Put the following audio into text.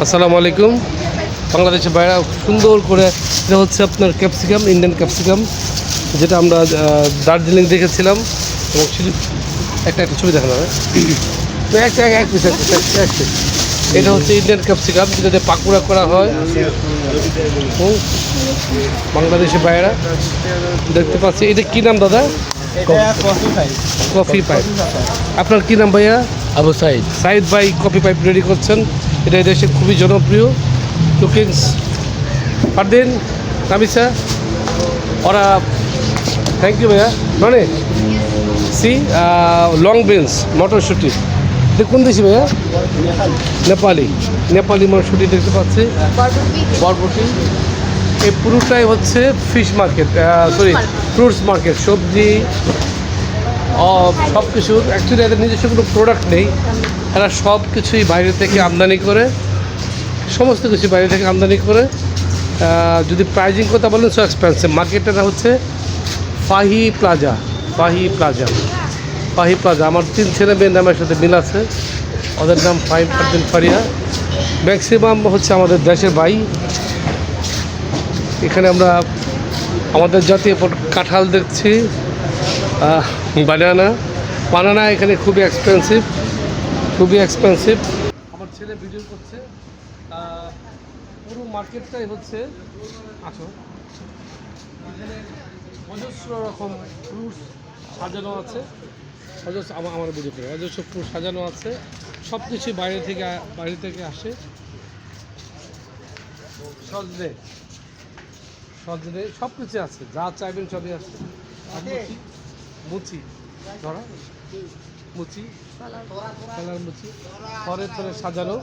আসসালামু আলাইকুম। বাংলাদেশের বাইরে সুন্দর করে এটা হচ্ছে আপনার ক্যাপসিকাম, ইন্ডিয়ান ক্যাপসিকাম, যেটা আমরা দার্জিলিং দেখেছিলাম। এবং একটা একটা ছবি দেখানো হয়, এক পিস এটা হচ্ছে ইন্ডিয়ান ক্যাপসিকাম, যেটাতে পাকুড়া করা হয়। বাংলাদেশের বাইরে দেখতে পাচ্ছি। এটা কী নাম দাদা? Coffee pipe. আপনার কী নাম ভাইয়া? আবু সাইদ। সাইদ ভাই কফি পাইপ রেডি করছেন। এটা দেশে খুবই জনপ্রিয়। কুকিংস পারদিন নামিসা ওরা। থ্যাংক ইউ ভাইয়া। মানে সি লং বিনস মটরশুটি কোন দেশি ভাইয়া? নেপালি। নেপালি মটরশুটি দেখতে পাচ্ছি, বরবটি। এই পুরোটাই হচ্ছে fish market, sorry fruits market. সবজি সব কিছুর অ্যাকচুয়ালি এদের নিজস্ব কোনো প্রোডাক্ট নেই। এরা সব কিছুই বাইরে থেকে আমদানি করে, সমস্ত কিছু বাইরে থেকে আমদানি করে। যদি প্রাইজিং কথা বলেন সো এক্সপেন্সিভ। মার্কেটটা হচ্ছে Fahi Plaza. Fahi Plaza, Fahi Plaza. আমার 3 ছেলে মেয়ের নামের সাথে মিল আছে। ওদের নাম ফারদিন, ফারিয়া। ম্যাক্সিমাম হচ্ছে আমাদের দেশের ভাই। এখানে আমরা আমাদের জাতীয় কাঁঠাল দেখছি, বানানা এখানে খুবই এক্সপেন্সিভ, খুবই এক্সপেন্সিভ। আমার ছেলে ভিডিও করছে। পুরো মার্কেটটাই হচ্ছে আছো এখানে অজস্র রকম ফ্রুটস সাজানো আছে। আমার ভিডিও করে অজস্র ফ্রুট সাজানো আছে। সব কিছুই বাইরে থেকে আসে। সজনে সজনে সব কিছু আছে, যা চাইবেন সবই আছে। মুচি ধরা, মুচি, কালার মুচি, থরে থরে সাজানো।